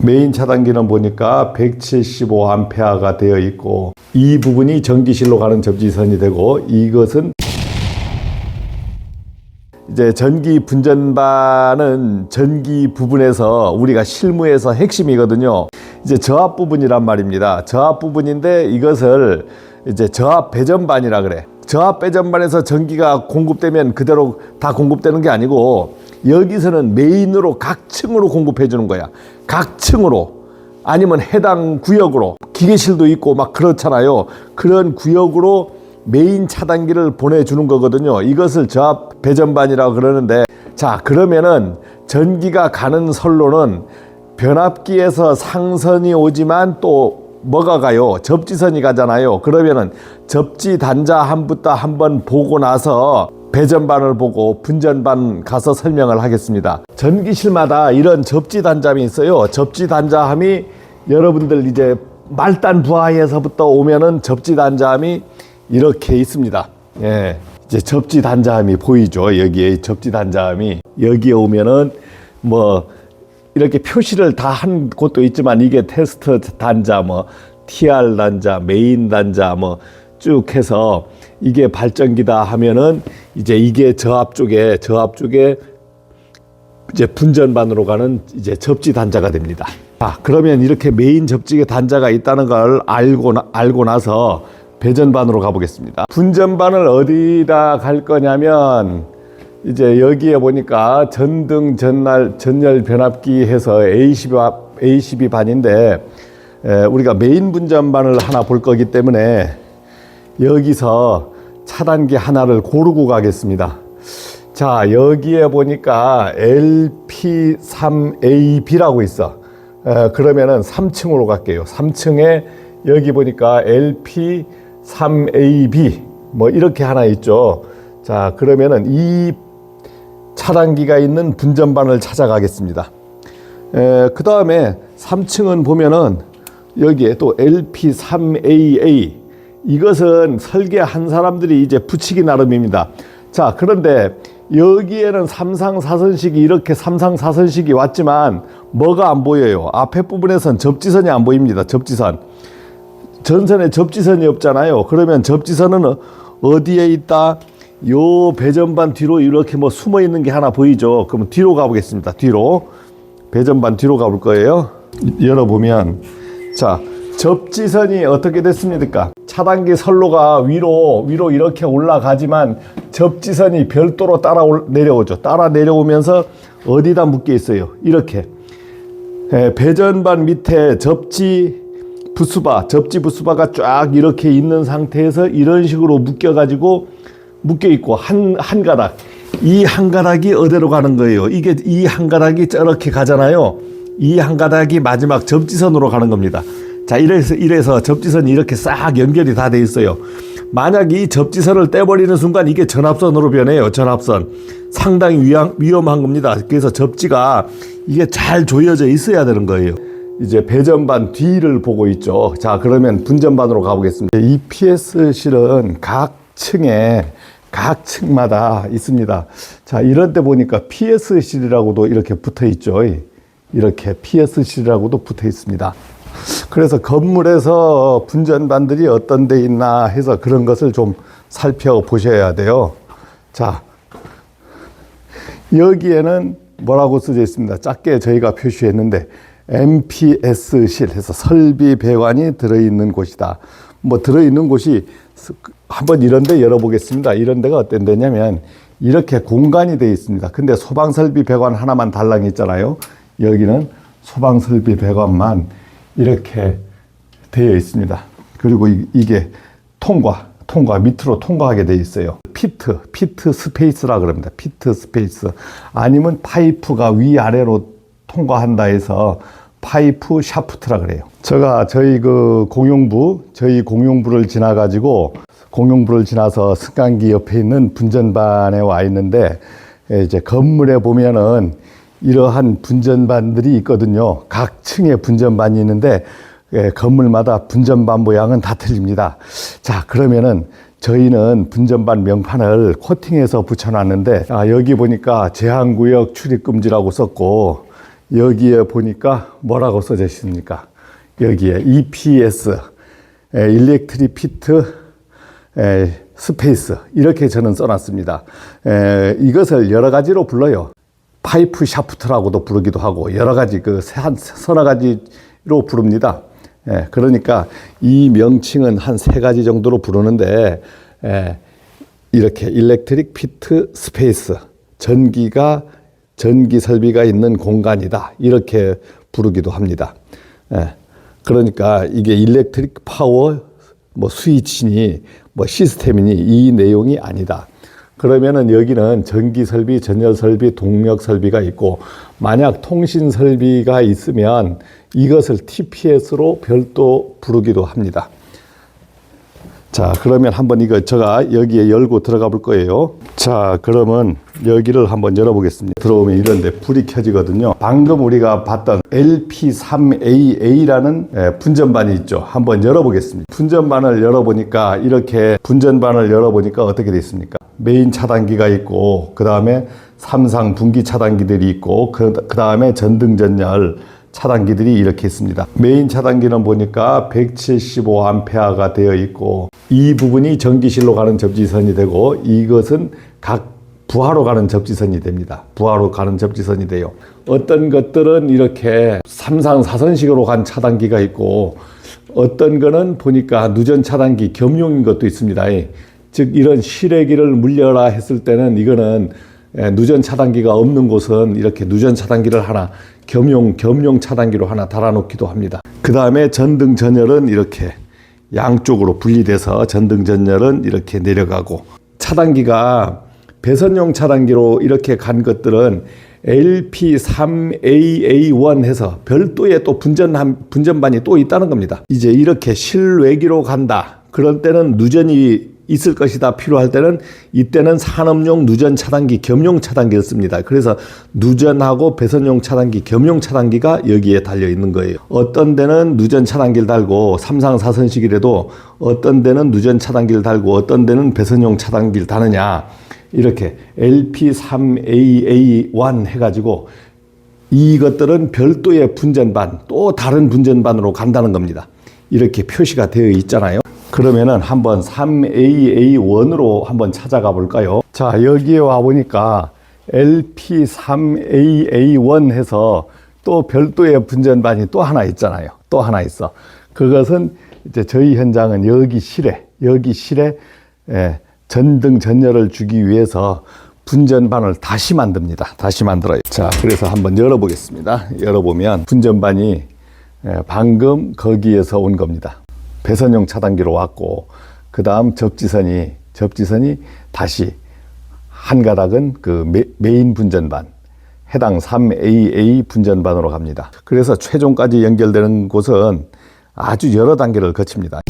메인 차단기는 보니까 175A가 되어 있고, 이 부분이 전기실로 가는 접지선이 되고, 이것은 이제 전기 분전반은 전기 부분에서 우리가 실무에서 핵심이거든요. 이제 저압 부분이란 말입니다. 저압 부분인데 이것을 이제 저압 배전반이라 그래. 저압 배전반에서 전기가 공급되면 그대로 다 공급되는 게 아니고, 여기서는 메인으로 각 층으로 공급해 주는 거야. 각 층으로, 아니면 해당 구역으로, 기계실도 있고 막 그렇잖아요. 그런 구역으로 메인 차단기를 보내주는 거거든요. 이것을 저압 배전반이라고 그러는데, 자, 그러면은 전기가 가는 선로는 변압기에서 상선이 오지만 또 뭐가 가요? 접지선이 가잖아요. 그러면은 접지 단자함부터 한번 보고 나서 배전반을 보고 분전반 가서 설명을 하겠습니다. 전기실마다 이런 접지 단자함이 있어요. 접지 단자함이 여러분들 이제 말단 부하에서부터 오면은 접지 단자함이 이렇게 있습니다. 예, 이제 접지 단자함이 보이죠. 여기에 접지 단자함이, 여기에 오면은 뭐 이렇게 표시를 다 한 곳도 있지만, 이게 테스트 단자, 뭐 TR 단자, 메인 단자, 뭐 쭉 해서 이게 발전기다 하면은 이제 이게 저압 쪽에 이제 분전반으로 가는 이제 접지 단자가 됩니다. 자, 그러면 이렇게 메인 접지 단자가 있다는 걸 알고 나서 배전반으로 가보겠습니다. 분전반을 어디다 갈 거냐면, 이제 여기에 보니까 전등, 전열 변압기 해서 ACB 반인데, 우리가 메인 분전반을 하나 볼 거기 때문에 여기서 차단기 하나를 고르고 가겠습니다. 자, 여기에 보니까 LP3AB라고 있어. 그러면은 3층으로 갈게요. 3층에 여기 보니까 LP3AB 뭐 이렇게 하나 있죠. 자, 그러면은 이 차단기가 있는 분전반을 찾아가겠습니다. 그 다음에 3층은 보면은 여기에 또 LP3AA, 이것은 설계한 사람들이 이제 붙이기 나름입니다. 자, 그런데 여기에는 3상 4선식이 이렇게 3상 4선식이 왔지만 뭐가 안 보여요? 앞에 부분에선 접지선이 안 보입니다. 접지선. 전선에 접지선이 없잖아요. 그러면 접지선은 어디에 있다? 요 배전반 뒤로 이렇게 뭐 숨어 있는 게 하나 보이죠? 그럼 뒤로 가보겠습니다. 뒤로. 배전반 뒤로 가볼 거예요. 열어보면, 자, 접지선이 어떻게 됐습니까? 차단기 선로가 위로 이렇게 올라가지만 접지선이 별도로 내려오죠. 따라 내려오면서 어디다 묶여 있어요? 이렇게. 배전반 밑에 접지 부스바가 쫙 이렇게 있는 상태에서 이런 식으로 묶여 있고, 한 가닥. 이 한 가닥이 어디로 가는 거예요? 이 한 가닥이 저렇게 가잖아요. 이 한 가닥이 마지막 접지선으로 가는 겁니다. 자, 이래서 접지선이 이렇게 싹 연결이 다 돼 있어요. 만약 이 접지선을 떼버리는 순간 이게 전압선으로 변해요. 전압선. 상당히 위험한 겁니다. 그래서 접지가 이게 잘 조여져 있어야 되는 거예요. 이제 배전반 뒤를 보고 있죠. 자, 그러면 분전반으로 가보겠습니다. EPS실은 각 층마다 있습니다. 자, 이런 데 보니까 PS실이라고도 이렇게 붙어 있죠. 이렇게 PS실이라고도 붙어 있습니다. 그래서 건물에서 분전반들이 어떤 데 있나 해서 그런 것을 좀 살펴보셔야 돼요. 자, 여기에는 뭐라고 써져 있습니다. 작게 저희가 표시했는데, MPS실 해서 설비 배관이 들어있는 곳이다. 뭐 들어있는 곳이, 한번 이런 데 열어보겠습니다. 이런 데가 어떤 데냐면 이렇게 공간이 되어 있습니다. 근데 소방설비 배관 하나만 달랑 있잖아요. 여기는 소방설비 배관만 이렇게 되어 있습니다. 그리고 이게 통과 밑으로 통과하게 되어 있어요. 피트 스페이스라 그럽니다. 피트 스페이스. 아니면 파이프가 위아래로 통과한다 해서 파이프 샤프트라 그래요. 제가 저희 공용부를 지나서 승강기 옆에 있는 분전반에 와 있는데, 이제 건물에 보면은 이러한 분전반들이 있거든요. 각 층에 분전반이 있는데, 건물마다 분전반 모양은 다 틀립니다. 자, 그러면은 저희는 분전반 명판을 코팅해서 붙여놨는데, 여기 보니까 제한구역 출입금지라고 썼고, 여기에 보니까 뭐라고 써져 있습니까? 여기에 EPS, 일렉트릭 피트 스페이스, 이렇게 저는 써놨습니다. 이것을 여러 가지로 불러요. 파이프 샤프트라고도 부르기도 하고 여러 가지 서너 가지로 부릅니다. 그러니까 이 명칭은 한 3가지 정도로 부르는데, 이렇게 일렉트릭 피트 스페이스, 전기 설비가 있는 공간이다, 이렇게 부르기도 합니다. 그러니까 이게 일렉트릭 파워 스위치니 시스템이니 이 내용이 아니다. 그러면은 여기는 전기 설비, 전열 설비, 동력 설비가 있고, 만약 통신 설비가 있으면 이것을 TPS로 별도 부르기도 합니다. 자, 그러면 한번 제가 여기에 열고 들어가 볼 거예요. 자, 그러면 여기를 한번 열어보겠습니다. 들어오면 이런데 불이 켜지거든요. 방금 우리가 봤던 LP3AA라는 분전반이 있죠. 한번 열어보겠습니다. 분전반을 열어보니까 어떻게 되어 있습니까? 메인 차단기가 있고, 그 다음에 3상 분기 차단기들이 있고, 그 다음에 전등전열 차단기들이 이렇게 있습니다. 메인 차단기는 보니까 175A가 되어 있고, 이 부분이 전기실로 가는 접지선이 되고, 이것은 각 부하로 가는 접지선이 됩니다. 부하로 가는 접지선이 돼요. 어떤 것들은 이렇게 3상 4선식으로 간 차단기가 있고, 어떤 거는 보니까 누전 차단기 겸용인 것도 있습니다. 즉 이런 실외기를 물려라 했을 때는 이거는 누전 차단기가 없는 곳은 이렇게 누전 차단기를 하나 겸용 차단기로 하나 달아놓기도 합니다. 그 다음에 전등 전열은 이렇게 양쪽으로 분리돼서 전등 전열은 이렇게 내려가고, 차단기가 배선용 차단기로 이렇게 간 것들은 LP3AA1 해서 별도의 또 분전반이 또 있다는 겁니다. 이제 이렇게 실외기로 간다, 그런 때는 누전이 있을 것이다 필요할 때는, 이때는 산업용 누전 차단기, 겸용 차단기를 씁니다. 그래서 누전하고 배선용 차단기, 겸용 차단기가 여기에 달려 있는 거예요. 어떤 데는 누전 차단기를 달고 3상 4선식이라도 어떤 데는 누전 차단기를 달고 어떤 데는 배선용 차단기를 다느냐, 이렇게 LP3AA1 해가지고 이것들은 별도의 분전반, 또 다른 분전반으로 간다는 겁니다. 이렇게 표시가 되어 있잖아요. 그러면은 한번 3AA1으로 한번 찾아가 볼까요? 자, 여기에 와 보니까 LP3AA1 해서 또 별도의 분전반이 또 하나 있잖아요. 또 하나 있어. 그것은 이제 저희 현장은 여기 실에 전등 전열을 주기 위해서 분전반을 다시 만듭니다. 다시 만들어요. 자, 그래서 한번 열어보겠습니다. 열어보면 분전반이 방금 거기에서 온 겁니다. 배선용 차단기로 왔고, 그 다음 접지선이 다시 한 가닥은 메인 분전반, 해당 3AA 분전반으로 갑니다. 그래서 최종까지 연결되는 곳은 아주 여러 단계를 거칩니다.